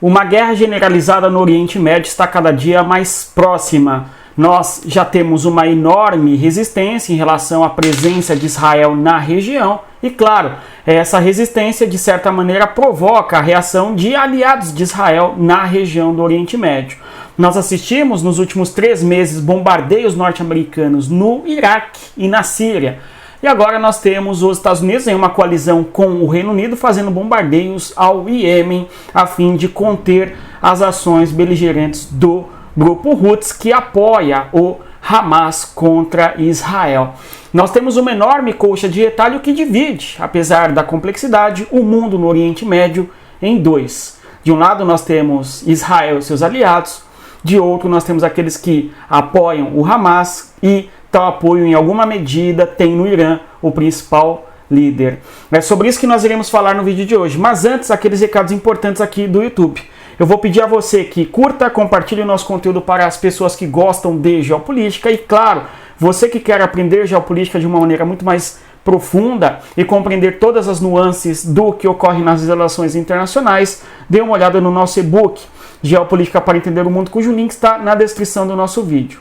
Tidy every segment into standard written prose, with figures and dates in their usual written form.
Uma guerra generalizada no Oriente Médio está cada dia mais próxima. Nós já temos uma enorme resistência em relação à presença de Israel na região e, claro, essa resistência de certa maneira provoca a reação de aliados de Israel na região do Oriente Médio. Nós assistimos nos últimos 3 meses bombardeios norte-americanos no Iraque e na Síria. E agora nós temos os Estados Unidos em uma coalizão com o Reino Unido fazendo bombardeios ao Iêmen a fim de conter as ações beligerantes do grupo Houthis que apoia o Hamas contra Israel. Nós temos uma enorme colcha de retalho que divide, apesar da complexidade, o mundo no Oriente Médio em 2. De um lado nós temos Israel e seus aliados, de outro nós temos aqueles que apoiam o Hamas e tal apoio, em alguma medida, tem no Irã o principal líder. É sobre isso que nós iremos falar no vídeo de hoje. Mas antes, aqueles recados importantes aqui do YouTube. Eu vou pedir a você que curta, compartilhe o nosso conteúdo para as pessoas que gostam de geopolítica e, claro, você que quer aprender geopolítica de uma maneira muito mais profunda e compreender todas as nuances do que ocorre nas relações internacionais, dê uma olhada no nosso e-book Geopolítica para Entender o Mundo, cujo link está na descrição do nosso vídeo.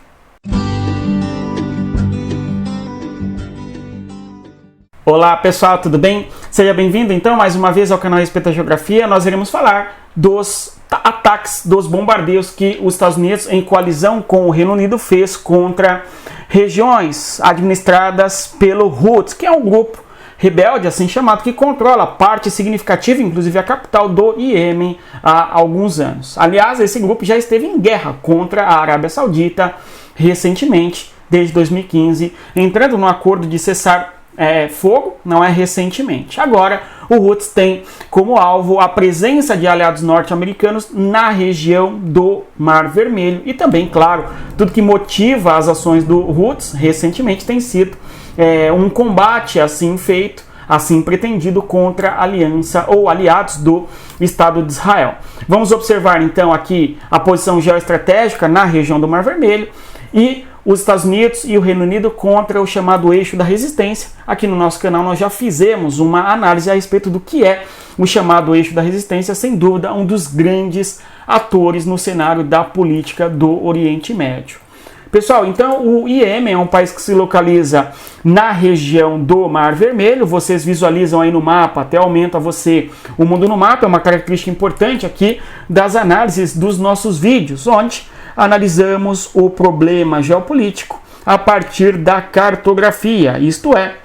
Olá pessoal, tudo bem? Seja bem-vindo então mais uma vez ao canal Respeita a Geografia. Nós iremos falar dos ataques, dos bombardeios que os Estados Unidos, em coalizão com o Reino Unido, fez contra regiões administradas pelo Houthis, que é um grupo rebelde, assim chamado, que controla parte significativa, inclusive a capital do Iêmen, há alguns anos. Aliás, esse grupo já esteve em guerra contra a Arábia Saudita recentemente, desde 2015, entrando no acordo de cessar fogo, não é recentemente. Agora, o Houthis tem como alvo a presença de aliados norte-americanos na região do Mar Vermelho e também, claro, tudo que motiva as ações do Houthis recentemente tem sido um combate assim feito, assim pretendido contra a aliança ou aliados do Estado de Israel. Vamos observar então aqui a posição geoestratégica na região do Mar Vermelho e os Estados Unidos e o Reino Unido contra o chamado eixo da resistência. Aqui no nosso canal nós já fizemos uma análise a respeito do que é o chamado eixo da resistência, sem dúvida um dos grandes atores no cenário da política do Oriente Médio. Pessoal, então o Iêmen é um país que se localiza na região do Mar Vermelho. Vocês visualizam aí no mapa, até aumenta você o mundo no mapa, é uma característica importante aqui das análises dos nossos vídeos, onde analisamos o problema geopolítico a partir da cartografia, isto é,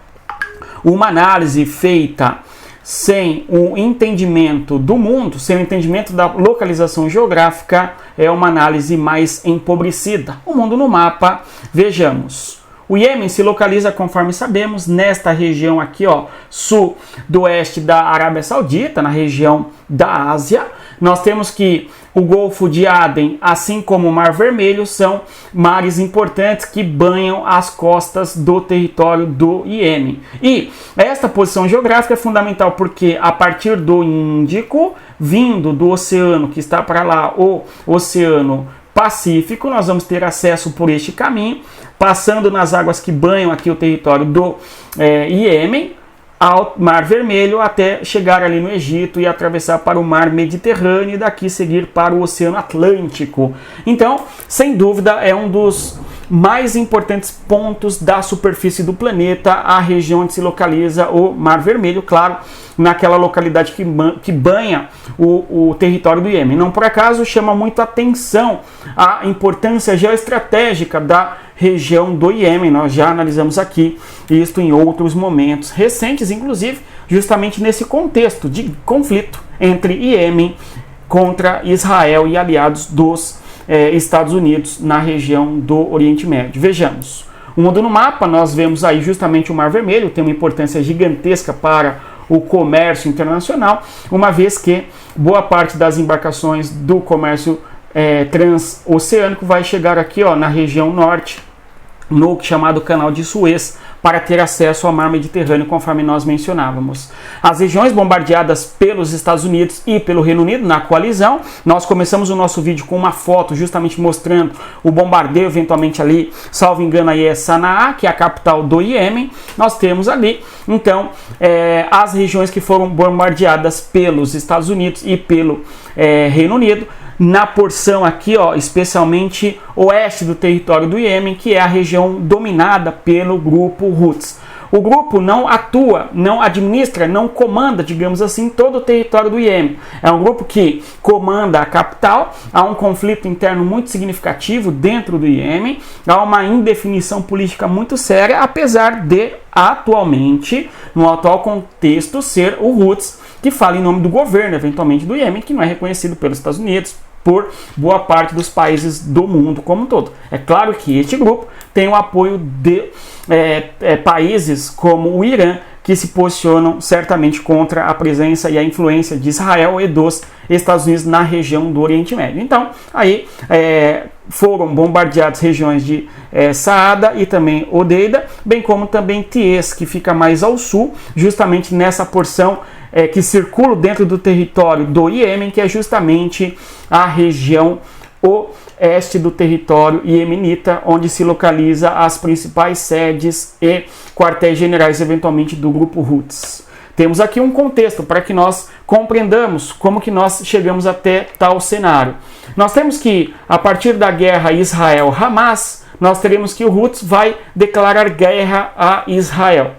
uma análise feita sem o entendimento do mundo, sem o entendimento da localização geográfica, é uma análise mais empobrecida. O mundo no mapa, vejamos. O Iêmen se localiza, conforme sabemos, nesta região aqui, ó, sudoeste da Arábia Saudita, na região da Ásia. Nós temos que o Golfo de Aden, assim como o Mar Vermelho, são mares importantes que banham as costas do território do Iêmen. E esta posição geográfica é fundamental porque a partir do Índico, vindo do oceano que está para lá, o Oceano Pacífico, nós vamos ter acesso por este caminho, passando nas águas que banham aqui o território do Iêmen, ao Mar Vermelho, até chegar ali no Egito e atravessar para o Mar Mediterrâneo e daqui seguir para o Oceano Atlântico. Então, sem dúvida, é um dos mais importantes pontos da superfície do planeta, a região onde se localiza o Mar Vermelho, claro, naquela localidade que banha o território do Iêmen. Não por acaso chama muito atenção a importância geoestratégica da região do Iêmen. Nós já analisamos aqui isto em outros momentos recentes, inclusive justamente nesse contexto de conflito entre Iêmen contra Israel e aliados dos Estados Unidos na região do Oriente Médio. Vejamos, o mundo no mapa, nós vemos aí justamente o Mar Vermelho, tem uma importância gigantesca para o comércio internacional, uma vez que boa parte das embarcações do comércio transoceânico vai chegar aqui, ó, na região norte, no chamado Canal de Suez, para ter acesso ao mar Mediterrâneo, conforme nós mencionávamos. As regiões bombardeadas pelos Estados Unidos e pelo Reino Unido na coalizão, nós começamos o nosso vídeo com uma foto justamente mostrando o bombardeio, eventualmente ali, salvo engano, aí é Sanaa, que é a capital do Iêmen. Nós temos ali, então, as regiões que foram bombardeadas pelos Estados Unidos e pelo Reino Unido, na porção aqui, ó, especialmente oeste do território do Iêmen, que é a região dominada pelo grupo Houthis. O grupo não atua, não administra, não comanda, digamos assim, todo o território do Iêmen. É um grupo que comanda a capital, há um conflito interno muito significativo dentro do Iêmen, há uma indefinição política muito séria, apesar de, atualmente, no atual contexto, ser o Houthis que fala em nome do governo, eventualmente, do Iêmen, que não é reconhecido pelos Estados Unidos, por boa parte dos países do mundo como um todo. É claro que este grupo tem o apoio de países como o Irã, que se posicionam certamente contra a presença e a influência de Israel e dos Estados Unidos na região do Oriente Médio. Então, aí foram bombardeadas regiões de Saada e também Odeida, bem como também Tiez, que fica mais ao sul, justamente nessa porção que circula dentro do território do Iêmen, que é justamente a região oeste do território iemenita, onde se localiza as principais sedes e quartéis generais, eventualmente, do grupo Houthis. Temos aqui um contexto para que nós compreendamos como que nós chegamos até tal cenário. Nós temos que, a partir da guerra Israel-Hamas, nós teremos que o Houthis vai declarar guerra a Israel.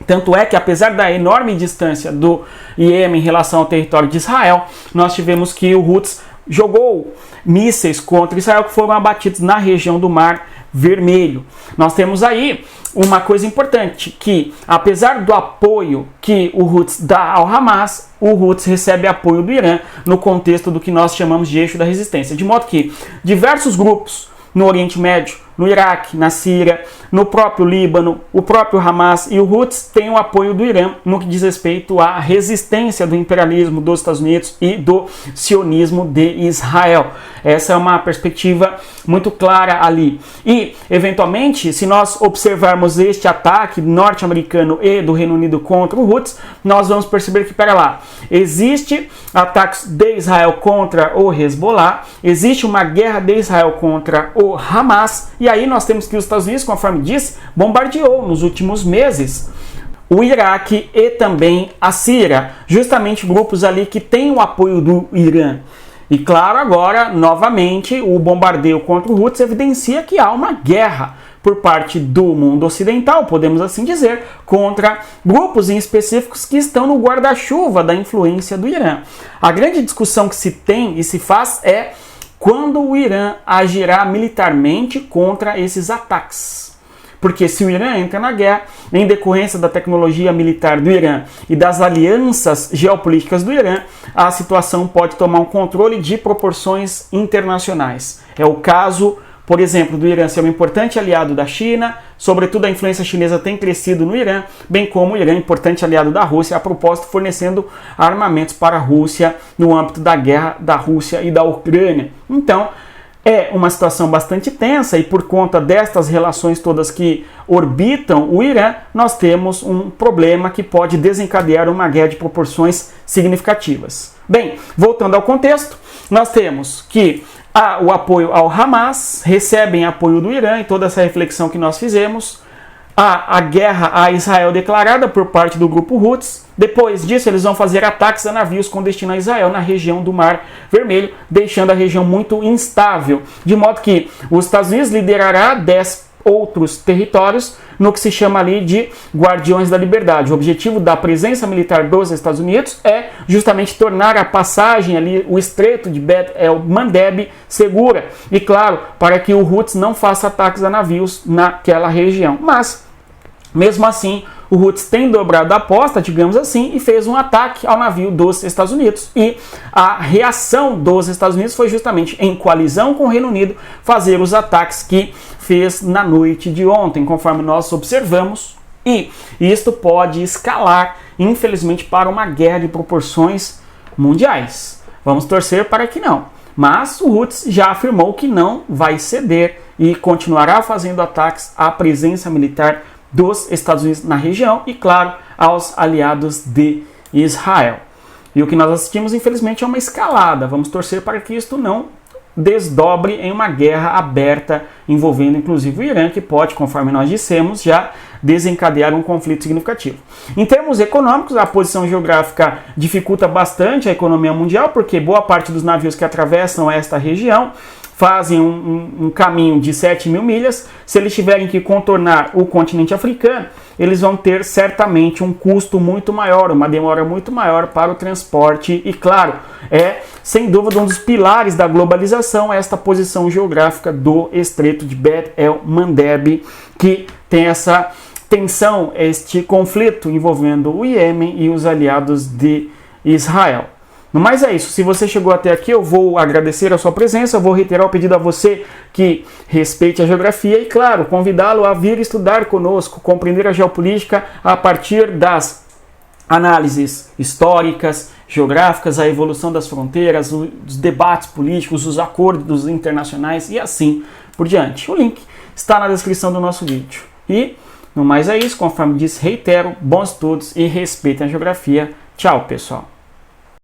Tanto é que, apesar da enorme distância do Iêmen em relação ao território de Israel, nós tivemos que o Houthis jogou mísseis contra Israel que foram abatidos na região do Mar Vermelho. Nós temos aí uma coisa importante, que apesar do apoio que o Houthis dá ao Hamas, o Houthis recebe apoio do Irã no contexto do que nós chamamos de eixo da resistência. De modo que diversos grupos no Oriente Médio, no Iraque, na Síria, no próprio Líbano, o próprio Hamas e o Houthis têm o apoio do Irã no que diz respeito à resistência do imperialismo dos Estados Unidos e do sionismo de Israel. Essa é uma perspectiva muito clara ali. E, eventualmente, se nós observarmos este ataque norte-americano e do Reino Unido contra o Houthis, nós vamos perceber que, pera lá, existe ataques de Israel contra o Hezbollah, existe uma guerra de Israel contra o Hamas, e aí nós temos que os Estados Unidos, conforme disse, bombardeou nos últimos meses o Iraque e também a Síria, justamente grupos ali que têm o apoio do Irã. E claro, agora, novamente, o bombardeio contra o Houthis evidencia que há uma guerra por parte do mundo ocidental, podemos assim dizer, contra grupos em específicos que estão no guarda-chuva da influência do Irã. A grande discussão que se tem e se faz é quando o Irã agirá militarmente contra esses ataques. Porque se o Irã entra na guerra, em decorrência da tecnologia militar do Irã e das alianças geopolíticas do Irã, a situação pode tomar um controle de proporções internacionais. É o caso, por exemplo, do Irã ser um importante aliado da China, sobretudo a influência chinesa tem crescido no Irã, bem como o Irã, importante aliado da Rússia, a propósito fornecendo armamentos para a Rússia no âmbito da guerra da Rússia e da Ucrânia. Então, é uma situação bastante tensa e por conta destas relações todas que orbitam o Irã, nós temos um problema que pode desencadear uma guerra de proporções significativas. Bem, voltando ao contexto, nós temos que o apoio ao Hamas, recebem apoio do Irã e toda essa reflexão que nós fizemos. A guerra a Israel declarada por parte do grupo Houthis. Depois disso, eles vão fazer ataques a navios com destino a Israel na região do Mar Vermelho, deixando a região muito instável. De modo que os Estados Unidos liderará 10 outros territórios no que se chama ali de Guardiões da Liberdade. O objetivo da presença militar dos Estados Unidos é justamente tornar a passagem ali, o estreito de Bab el-Mandeb, segura. E claro, para que o Houthis não faça ataques a navios naquela região. Mas, mesmo assim, o Houthis tem dobrado a aposta, digamos assim, e fez um ataque ao navio dos Estados Unidos. E a reação dos Estados Unidos foi justamente, em coalizão com o Reino Unido, fazer os ataques que fez na noite de ontem, conforme nós observamos. E isto pode escalar, infelizmente, para uma guerra de proporções mundiais. Vamos torcer para que não. Mas o Houthis já afirmou que não vai ceder e continuará fazendo ataques à presença militar dos Estados Unidos na região e, claro, aos aliados de Israel. E o que nós assistimos, infelizmente, é uma escalada. Vamos torcer para que isto não desdobre em uma guerra aberta envolvendo inclusive o Irã, que pode, conforme nós dissemos, já desencadear um conflito significativo. Em termos econômicos, a posição geográfica dificulta bastante a economia mundial, porque boa parte dos navios que atravessam esta região fazem um caminho de 7.000 milhas. Se eles tiverem que contornar o continente africano, eles vão ter certamente um custo muito maior, uma demora muito maior para o transporte e, claro, sem dúvida um dos pilares da globalização esta posição geográfica do Estreito de Bab el-Mandeb, que tem essa tensão, este conflito envolvendo o Iêmen e os aliados de Israel. No mais é isso, se você chegou até aqui eu vou agradecer a sua presença, eu vou reiterar o pedido a você que respeite a geografia e, claro, convidá-lo a vir estudar conosco, compreender a geopolítica a partir das análises históricas, geográficas, a evolução das fronteiras, os debates políticos, os acordos internacionais e assim por diante. O link está na descrição do nosso vídeo. E, no mais é isso, conforme disse, reitero, bons estudos e respeitem a geografia. Tchau, pessoal!